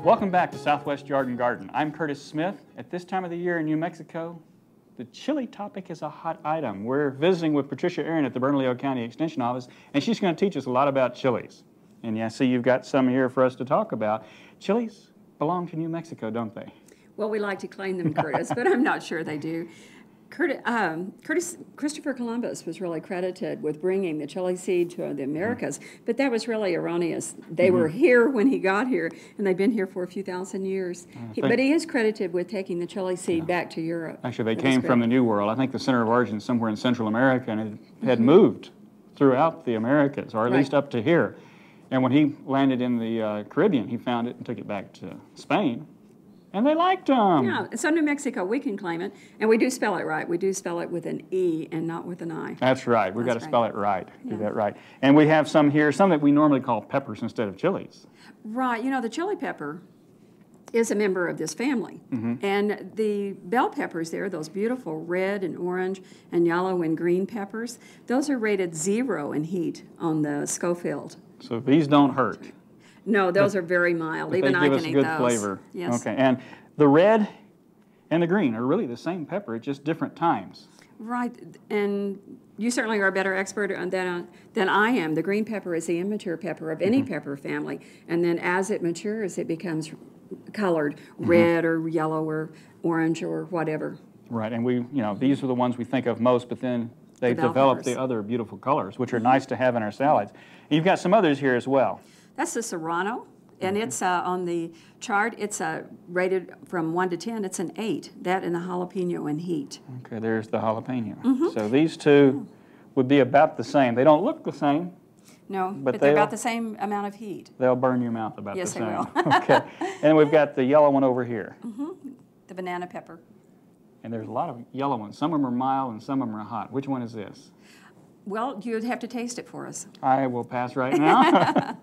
Welcome back to Southwest Yard and Garden. I'm Curtis Smith. At this time of the year in New Mexico, the chili topic is a hot item. We're visiting with Patricia Aaron at the Bernalillo County Extension Office, and she's going to teach us a lot about chilies. And yeah, I see you've got some here for us to talk about. Chilies belong to New Mexico, don't they? Well, we like to claim them, Curtis, but I'm not sure they do. Christopher Columbus was really credited with bringing the chili seed to the Americas, but that was really erroneous. They were here when he got here, and they've been here for a few thousand years. But he is credited with taking the chili seed back to Europe. Actually, they came from the New World. I think the center of origin is somewhere in Central America, and it had moved throughout the Americas, or at least up to here. And when he landed in the Caribbean, he found it and took it back to Spain. And they liked them. Yeah, so New Mexico, we can claim it. And we do spell it right. We do spell it with an E and not with an I. That's right. We've got to spell it right. Do that right. And we have some here, some that we normally call peppers instead of chilies. Right. You know, the chili pepper is a member of this family. And the bell peppers there, those beautiful red and orange and yellow and green peppers, those are rated 0 in heat on the Scoville. So these don't hurt. No, those are very mild. Even I can eat those. They give us good flavor. Yes. Okay, and the red and the green are really the same pepper at just different times. Right, and you certainly are a better expert than I am. The green pepper is the immature pepper of any pepper family, and then as it matures, it becomes colored red or yellow or orange or whatever. Right, and these are the ones we think of most, but then they've developed the other beautiful colors, which are nice to have in our salads. And you've got some others here as well. That's the Serrano, and it's on the chart, it's rated from 1 to 10, it's an 8, that and the jalapeno in heat. Okay, there's the jalapeno. So these two would be about the same. They don't look the same. No, but they're about the same amount of heat. They'll burn your mouth about the same. Yes, they will. Okay, and we've got the yellow one over here. The banana pepper. And there's a lot of yellow ones. Some of them are mild and some of them are hot. Which one is this? Well, you'd have to taste it for us. I will pass right now.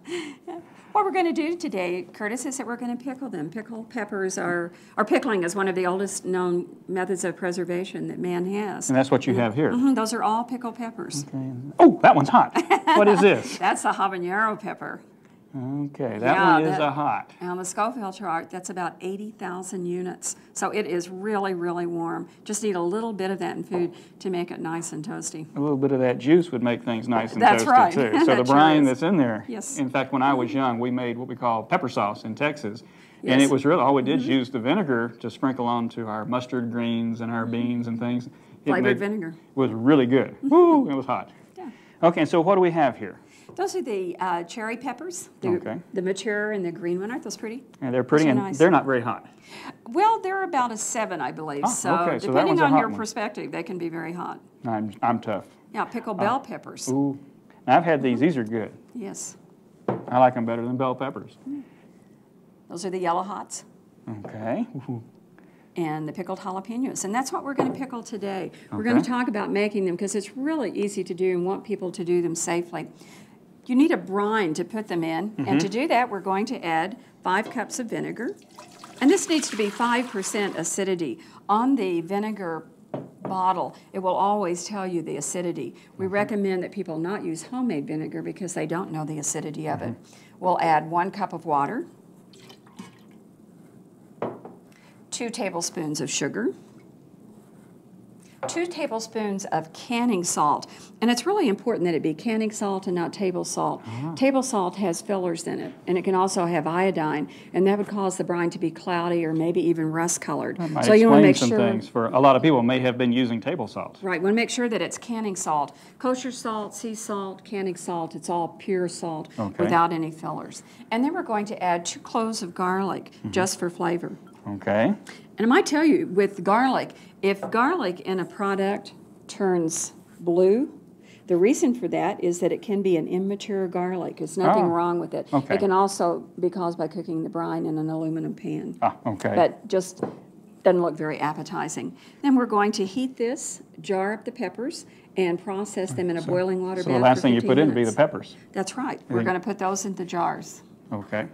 What we're going to do today, Curtis, is that we're going to pickle them. Pickled peppers or pickling is one of the oldest known methods of preservation that man has. And that's what you have here. Those are all pickled peppers. Okay. Oh, that one's hot. What is this? That's a habanero pepper. Okay, that one is a hot. On the Scoville chart, that's about 80,000 units. So it is really, really warm. Just need a little bit of that in food to make it nice and toasty. A little bit of that juice would make things nice and toasty, right. Too. So the brine that's in there. Yes. In fact, when I was young, we made what we call pepper sauce in Texas. Yes. And it was really, all we did is use the vinegar to sprinkle onto our mustard greens and our beans and things. Flavored vinegar. It was really good. Woo, it was hot. Yeah. Okay, and so what do we have here? Those are the cherry peppers, the mature and the green one. Aren't those pretty? Yeah, they're pretty, and they're not very hot. Well, they're about a 7, I believe. Oh, so okay. depending on your perspective, they can be very hot. I'm tough. Yeah, pickled bell peppers. Ooh, now, I've had these. These are good. Yes. I like them better than bell peppers. Those are the yellow hots. Okay. And the pickled jalapenos. And that's what we're going to pickle today. We're going to talk about making them because it's really easy to do and want people to do them safely. You need a brine to put them in, and to do that, we're going to add 5 cups of vinegar. And this needs to be 5% acidity. On the vinegar bottle, it will always tell you the acidity. We recommend that people not use homemade vinegar because they don't know the acidity of it. We'll add 1 cup of water, 2 tablespoons of sugar, 2 tablespoons of canning salt. And it's really important that it be canning salt and not table salt. Table salt has fillers in it, and it can also have iodine, and that would cause the brine to be cloudy or maybe even rust-colored. So you want to make sure things for a lot of people may have been using table salt. Right, want to make sure that it's canning salt. Kosher salt, sea salt, canning salt, it's all pure salt without any fillers. And then we're going to add 2 cloves of garlic just for flavor. Okay. And I might tell you, with garlic, if garlic in a product turns blue, the reason for that is that it can be an immature garlic. There's nothing wrong with it. It can also be caused by cooking the brine in an aluminum pan. But just doesn't look very appetizing. Then we're going to heat this, jar up the peppers, and process them in a boiling water bath for 15 minutes. So the last thing you put in would be the peppers. That's right. We're going to put those into jars. Okay.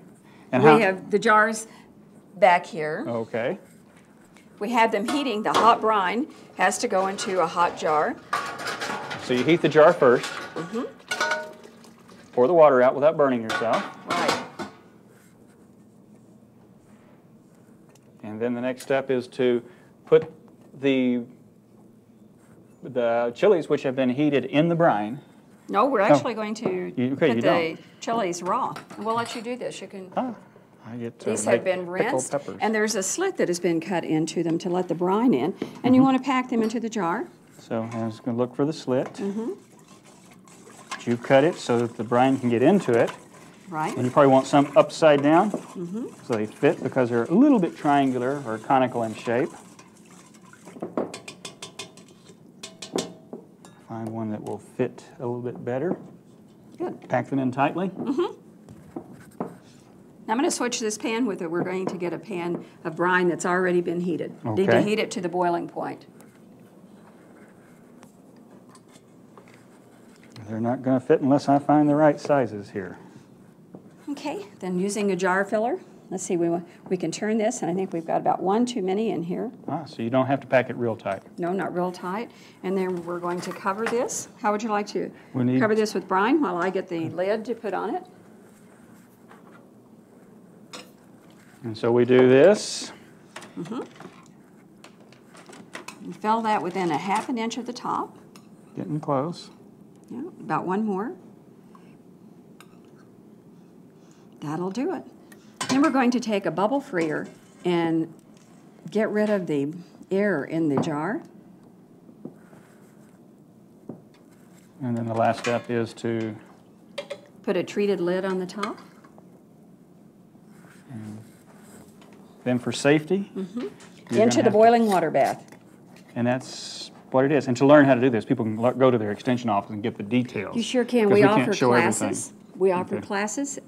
And we have the jars back here. Okay. We have them heating. The hot brine has to go into a hot jar. So you heat the jar first. Pour the water out without burning yourself. Right. And then the next step is to put the chilies, which have been heated, in the brine. No, we're actually going to put the don't. chilies raw. And we'll let you do this. You can. I get to These make have been pickled rinsed, peppers. and there's a slit that has been cut into them to let the brine in. And you want to pack them into the jar. So I was going to look for the slit. But you've cut it so that the brine can get into it. Right. And you probably want some upside down, so they fit because they're a little bit triangular or conical in shape. Find one that will fit a little bit better. Good. Pack them in tightly. Now I'm going to switch this pan with it. We're going to get a pan of brine that's already been heated. Okay. Need to heat it to the boiling point. They're not going to fit unless I find the right sizes here. Okay, then using a jar filler, let's see, we can turn this, and I think we've got about one too many in here. So you don't have to pack it real tight. No, not real tight. And then we're going to cover this. How would you like to We cover this with brine while I get the lid to put on it? And so we do this. And fill that within a ½ an inch of the top. Getting close. Yeah, about one more. That'll do it. Then we're going to take a bubble freer and get rid of the air in the jar. And then the last step is to put a treated lid on the top. Then for safety, into the boiling water bath. And that's what it is. And to learn how to do this, people can go to their extension office and get the details. You sure can. 'Cause We can't offer show classes. everything. We offer classes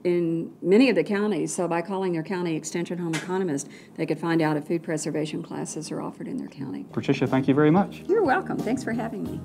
in many of the counties. So by calling their county extension home economist, they could find out if food preservation classes are offered in their county. Patricia, thank you very much. You're welcome. Thanks for having me.